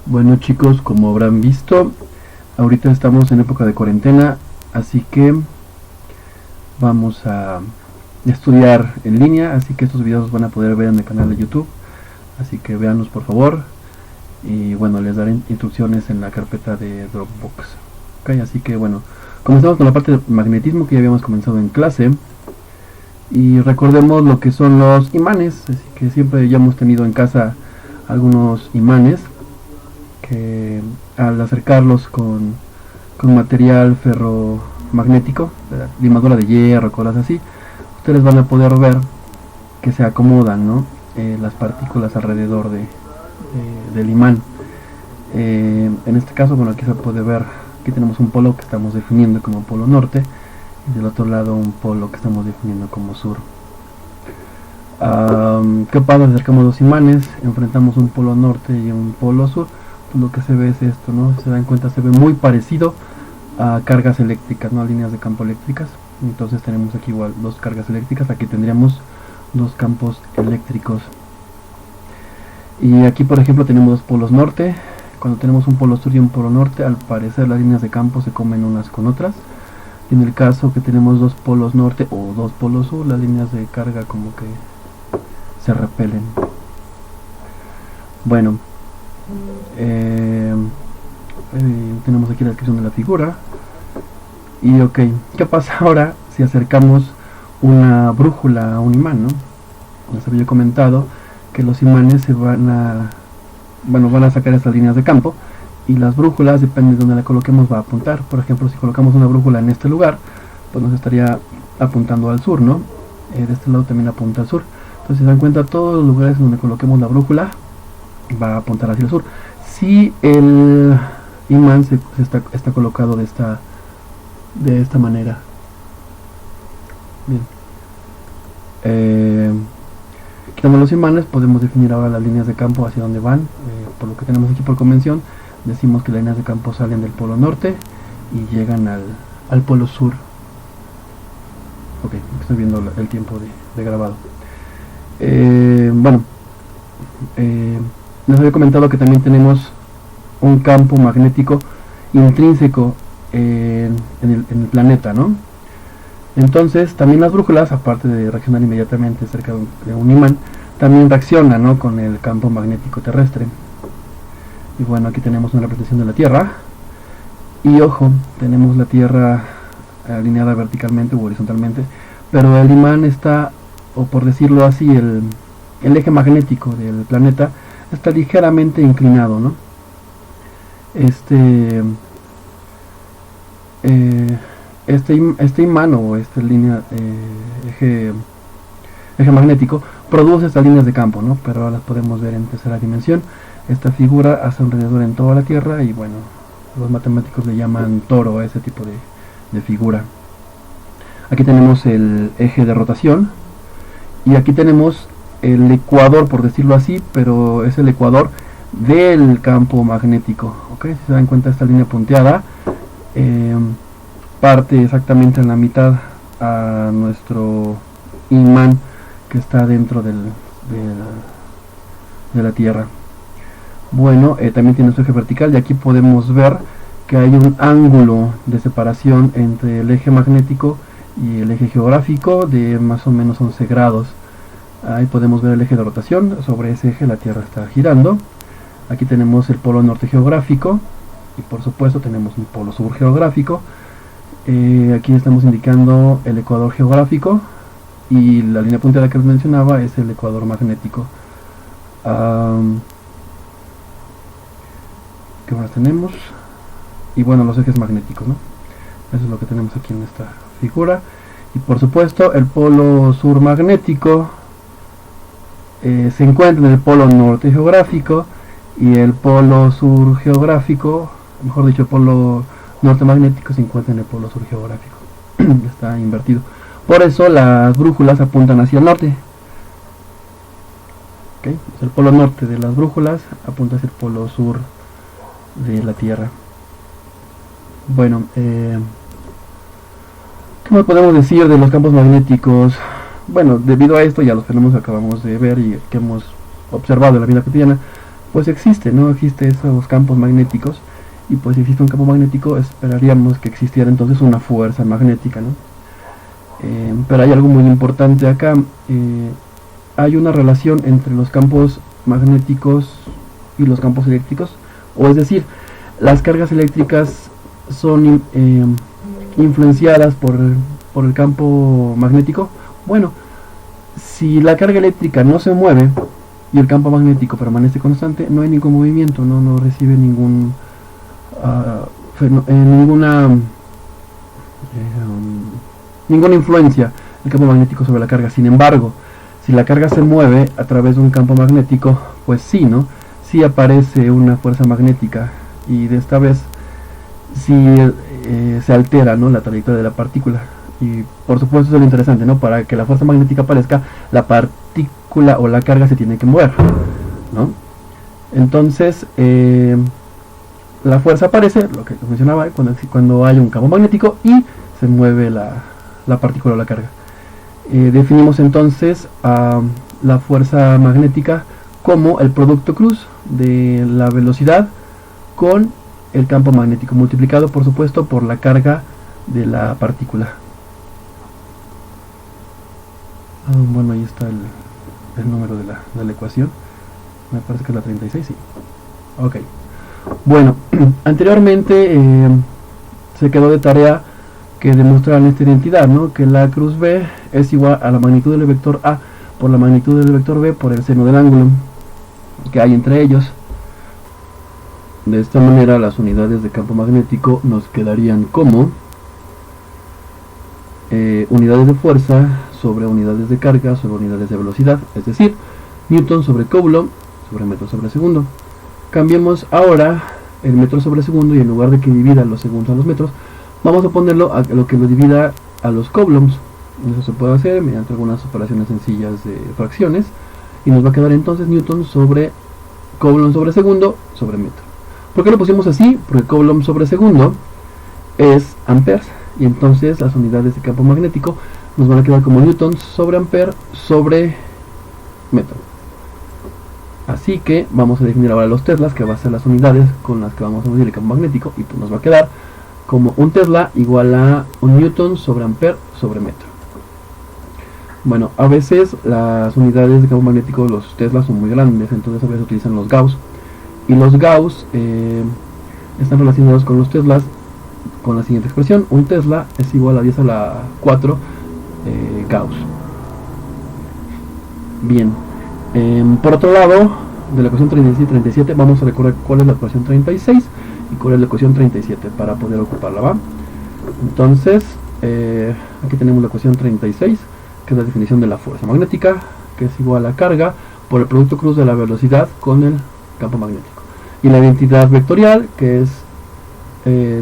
Bueno chicos, como habrán visto, ahorita estamos en época de cuarentena, así que vamos a estudiar en línea, así que estos videos los van a poder ver en el canal de YouTube, así que véanlos por favor, y bueno, les daré instrucciones en la carpeta de Dropbox. Okay, así que bueno, comenzamos con la parte de magnetismo que ya habíamos comenzado en clase, y recordemos lo que son los imanes, así que siempre ya hemos tenido en casa algunos imanes que al acercarlos con material ferromagnético, limadura de hierro, cosas así, ustedes van a poder ver que se acomodan, ¿no? Las partículas alrededor del imán. En este caso, bueno, aquí se puede ver, aquí tenemos un polo que estamos definiendo como polo norte y del otro lado un polo que estamos definiendo como sur. ¿Qué pasa? Acercamos dos imanes, enfrentamos un polo norte y un polo sur. Pues lo que se ve es esto, ¿no? Se dan cuenta, se ve muy parecido a cargas eléctricas, ¿no? A líneas de campo eléctricas. Entonces tenemos aquí igual dos cargas eléctricas, aquí tendríamos dos campos eléctricos. Y aquí por ejemplo tenemos dos polos norte. Cuando tenemos un polo sur y un polo norte, al parecer las líneas de campo se comen unas con otras. Y en el caso que tenemos dos polos norte o dos polos sur, las líneas de carga como que se repelen. Bueno, tenemos aquí la descripción de la figura. Y ok, ¿qué pasa ahora si acercamos una brújula a un imán, ¿no? Les había comentado que los imanes se van a sacar estas líneas de campo, y las brújulas, depende de donde la coloquemos, va a apuntar. Por ejemplo, si colocamos una brújula en este lugar, pues nos estaría apuntando al sur, ¿no? De este lado también apunta al sur. Entonces, si se dan cuenta, todos los lugares donde coloquemos la brújula va a apuntar hacia el sur. Si el imán está colocado de esta manera. Bien. Quitando los imanes, podemos definir ahora las líneas de campo hacia dónde van. Por lo que tenemos aquí por convención, decimos que las líneas de campo salen del polo norte y llegan al polo sur. Ok, estoy viendo el tiempo de grabado. Bueno, les había comentado que también tenemos un campo magnético intrínseco en el planeta, ¿no? Entonces también las brújulas, aparte de reaccionar inmediatamente cerca de un imán, también reaccionan, ¿no?, con el campo magnético terrestre. Y bueno, aquí tenemos una representación de la Tierra, y ojo, tenemos la Tierra alineada verticalmente u horizontalmente, pero el imán está, o por decirlo así, el eje magnético del planeta está ligeramente inclinado, ¿no? Este imán o esta línea, eje magnético, produce estas líneas de campo, ¿no? Pero ahora las podemos ver en tercera dimensión. Esta figura hace alrededor en toda la Tierra, y bueno, los matemáticos le llaman toro a ese tipo de figura. Aquí tenemos el eje de rotación, y aquí tenemos el ecuador, por decirlo así, pero es el ecuador del campo magnético. ¿Ok? Si se dan cuenta, esta línea punteada parte exactamente en la mitad a nuestro imán que está dentro de la Tierra. Bueno, también tiene su eje vertical, y aquí podemos ver que hay un ángulo de separación entre el eje magnético y el eje geográfico de más o menos 11 grados. Ahí podemos ver el eje de rotación. Sobre ese eje la Tierra está girando. Aquí tenemos el polo norte geográfico, y por supuesto tenemos un polo sur geográfico. Aquí estamos indicando el ecuador geográfico, y la línea punteada que les mencionaba es el ecuador magnético. ¿Qué más tenemos? Y bueno, los ejes magnéticos, ¿no? Eso es lo que tenemos aquí en esta figura. Y por supuesto el polo sur magnético se encuentra en el polo norte geográfico, y el polo sur geográfico, mejor dicho, el polo norte magnético se encuentra en el polo sur geográfico. Está invertido. Por eso las brújulas apuntan hacia el norte. ¿Okay? El polo norte de las brújulas apunta hacia el polo sur de la Tierra. Bueno, ¿qué más podemos decir de los campos magnéticos? Bueno, debido a esto y a los fenómenos que acabamos de ver y que hemos observado en la vida cotidiana, pues existe, ¿no? Existe esos campos magnéticos, y pues si existe un campo magnético esperaríamos que existiera entonces una fuerza magnética, ¿no? Pero hay algo muy importante acá. Hay una relación entre los campos magnéticos y los campos eléctricos, o es decir, las cargas eléctricas son influenciadas por el campo magnético. Bueno, si la carga eléctrica no se mueve y el campo magnético permanece constante, no hay ningún movimiento, no recibe ninguna influencia el campo magnético sobre la carga. Sin embargo, si la carga se mueve a través de un campo magnético, pues sí, ¿no? Sí aparece una fuerza magnética, y de esta vez sí se altera, ¿no?, la trayectoria de la partícula. Y por supuesto eso es lo interesante, ¿no? Para que la fuerza magnética aparezca, la partícula o la carga se tiene que mover, ¿no? Entonces, la fuerza aparece, lo que mencionaba, cuando hay un campo magnético y se mueve la partícula o la carga. Definimos entonces a la fuerza magnética como el producto cruz de la velocidad con el campo magnético, multiplicado por supuesto por la carga de la partícula. Bueno, ahí está el número de la ecuación. Me parece que es la 36, sí. Ok. Bueno, anteriormente se quedó de tarea que demostraran esta identidad, ¿no? Que la cruz B es igual a la magnitud del vector A por la magnitud del vector B por el seno del ángulo que hay entre ellos. De esta manera las unidades de campo magnético nos quedarían como unidades de fuerza sobre unidades de carga sobre unidades de velocidad, es decir, Newton sobre Coulomb sobre metro sobre segundo. Cambiemos ahora el metro sobre segundo, y en lugar de que divida los segundos a los metros, vamos a ponerlo a lo que lo divida a los coulombs. Eso se puede hacer mediante algunas operaciones sencillas de fracciones, y nos va a quedar entonces Newton sobre Coulomb sobre segundo sobre metro. ¿Por qué lo pusimos así? Porque Coulomb sobre segundo es amperes, y entonces las unidades de campo magnético nos van a quedar como Newton sobre ampere sobre metro. Así que vamos a definir ahora los teslas, que va a ser las unidades con las que vamos a medir el campo magnético, y pues nos va a quedar como un tesla igual a un newton sobre ampere sobre metro. Bueno, a veces las unidades de campo magnético, los teslas, son muy grandes, entonces a veces utilizan los gauss, y los gauss están relacionados con los teslas con la siguiente expresión: un tesla es igual a 10 a la 4 gauss. Bien, por otro lado, de la ecuación 36 y 37 vamos a recordar cuál es la ecuación 36 y cuál es la ecuación 37 para poder ocuparla, ¿va? Entonces, aquí tenemos la ecuación 36, que es la definición de la fuerza magnética, que es igual a carga por el producto cruz de la velocidad con el campo magnético. Y la identidad vectorial, que es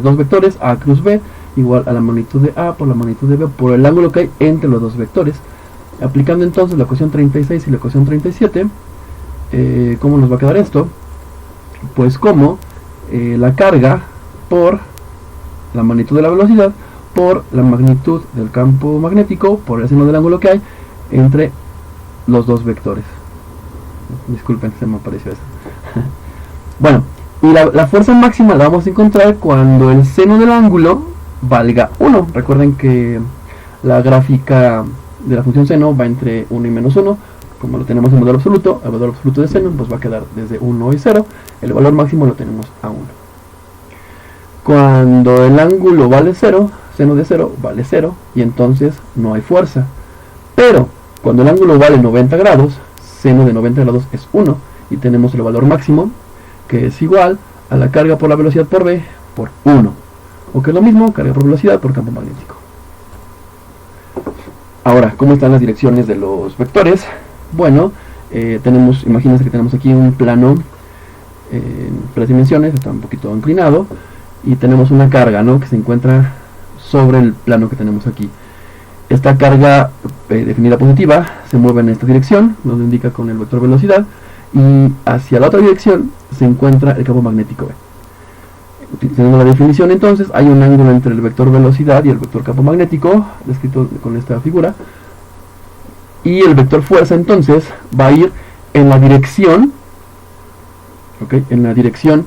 dos vectores, A cruz B, igual a la magnitud de A por la magnitud de B por el ángulo que hay entre los dos vectores. Aplicando entonces la ecuación 36 y la ecuación 37, ¿cómo nos va a quedar esto? Pues como la carga por la magnitud de la velocidad por la magnitud del campo magnético por el seno del ángulo que hay entre los dos vectores. Disculpen, se me apareció eso. Bueno, y la fuerza máxima la vamos a encontrar cuando el seno del ángulo valga 1. Recuerden que la gráfica de la función seno va entre 1 y menos 1. Como lo tenemos en modelo absoluto, el valor absoluto de seno pues va a quedar desde 1 y 0. El valor máximo lo tenemos a 1. Cuando el ángulo vale 0, seno de 0 vale 0, y entonces no hay fuerza. Pero cuando el ángulo vale 90 grados, seno de 90 grados es 1, y tenemos el valor máximo, que es igual a la carga por la velocidad por B por 1, o que es lo mismo, carga por velocidad por campo magnético. Ahora, ¿cómo están las direcciones de los vectores? Bueno, imagínense que tenemos aquí un plano en 3 dimensiones, está un poquito inclinado, y tenemos una carga, ¿no?, que se encuentra sobre el plano que tenemos aquí. Esta carga definida positiva se mueve en esta dirección, nos lo indica con el vector velocidad, y hacia la otra dirección se encuentra el campo magnético B. Utilizando la definición, entonces, hay un ángulo entre el vector velocidad y el vector campo magnético, descrito con esta figura, y el vector fuerza entonces va a ir en la dirección ¿ok? En la dirección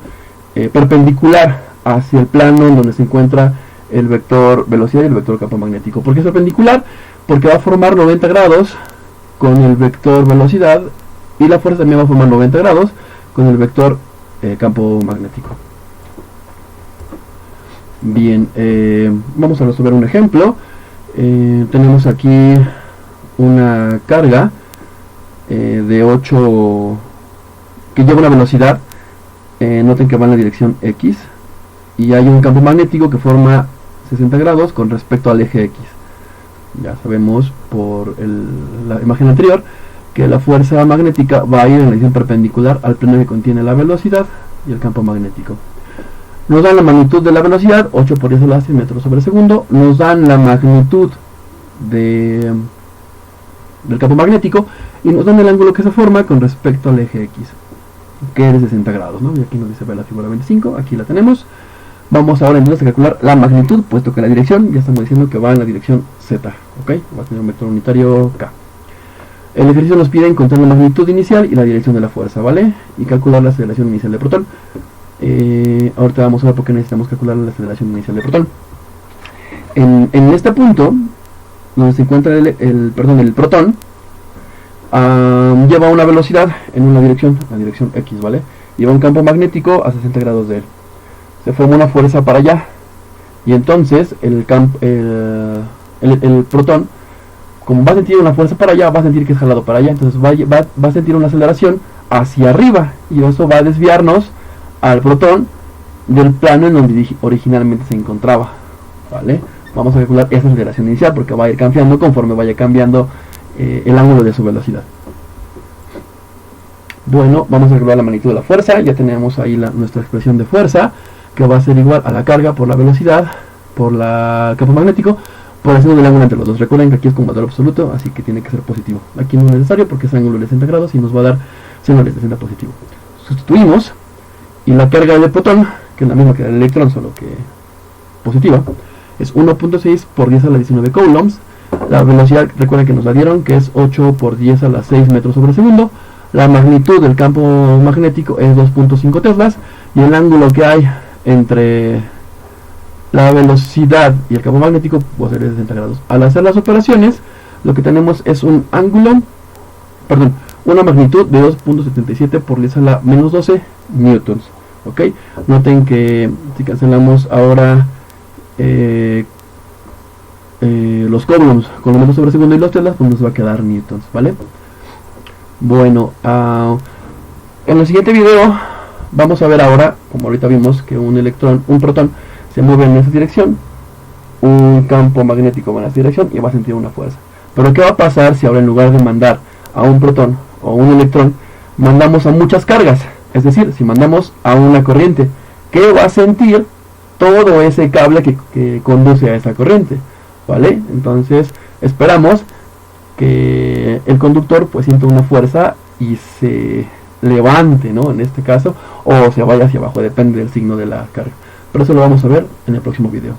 perpendicular hacia el plano en donde se encuentra el vector velocidad y el vector campo magnético. ¿Por qué es perpendicular? Porque va a formar 90 grados con el vector velocidad y la fuerza también va a formar 90 grados con el vector campo magnético. Bien, vamos a resolver un ejemplo. Tenemos aquí una carga de 8 que lleva una velocidad, noten que va en la dirección X, y hay un campo magnético que forma 60 grados con respecto al eje X. Ya sabemos por la imagen anterior que la fuerza magnética va a ir en la dirección perpendicular al plano que contiene la velocidad y el campo magnético. Nos dan la magnitud de la velocidad, 8 por 10 a la 6 metros sobre segundo. Nos dan la magnitud del campo magnético y nos dan el ángulo que se forma con respecto al eje X, que es de 60 grados, ¿no? Y aquí nos dice ver la figura 25, aquí la tenemos. Vamos ahora entonces a calcular la magnitud, puesto que la dirección, ya estamos diciendo que va en la dirección Z, ¿ok? Va a tener un vector unitario K. El ejercicio nos pide encontrar la magnitud inicial y la dirección de la fuerza, ¿vale? Y calcular la aceleración inicial del protón. Ahorita vamos a ver por qué necesitamos calcular la aceleración inicial del protón. En este punto, donde se encuentra el protón, lleva una velocidad en una dirección, la dirección X, ¿vale? Lleva un campo magnético a 60 grados de él. Se forma una fuerza para allá, y entonces el protón, como va a sentir una fuerza para allá, va a sentir que es jalado para allá, entonces va a sentir una aceleración hacia arriba, y eso va a desviarnos al protón del plano en donde originalmente se encontraba, ¿vale? Vamos a calcular esa aceleración inicial porque va a ir cambiando conforme vaya cambiando el ángulo de su velocidad. Bueno, vamos a calcular la magnitud de la fuerza. Ya tenemos ahí nuestra expresión de fuerza, que va a ser igual a la carga por la velocidad por el campo magnético por el signo del ángulo entre los dos. Recuerden que aquí es con valor absoluto, así que tiene que ser positivo. Aquí no es necesario porque es ángulo de 60 grados y nos va a dar signo de 60 positivo. Sustituimos y la carga del protón, que es la misma que el electrón, solo que positiva, es 1.6 por 10 a la 19 coulombs. La velocidad, recuerden que nos la dieron, que es 8 por 10 a la 6 metros sobre segundo. La magnitud del campo magnético es 2.5 teslas. Y el ángulo que hay entre la velocidad y el campo magnético puede ser de 60 grados. Al hacer las operaciones, lo que tenemos es una magnitud de 2.77 por 10 a la menos 12 newtons. ¿Ok? Noten que si cancelamos ahora los coulombs con los metros sobre segundo y los teslas, pues nos va a quedar newtons, ¿vale? Bueno, en el siguiente video vamos a ver ahora, como ahorita vimos que un protón se mueve en esa dirección, un campo magnético va en esa dirección y va a sentir una fuerza. Pero ¿qué va a pasar si ahora en lugar de mandar a un protón o un electrón, mandamos a muchas cargas? Es decir, si mandamos a una corriente, ¿qué va a sentir todo ese cable que conduce a esa corriente? ¿Vale? Entonces esperamos que el conductor pues sienta una fuerza y se levante, ¿no? En este caso, o se vaya hacia abajo, depende del signo de la carga. Pero eso lo vamos a ver en el próximo video.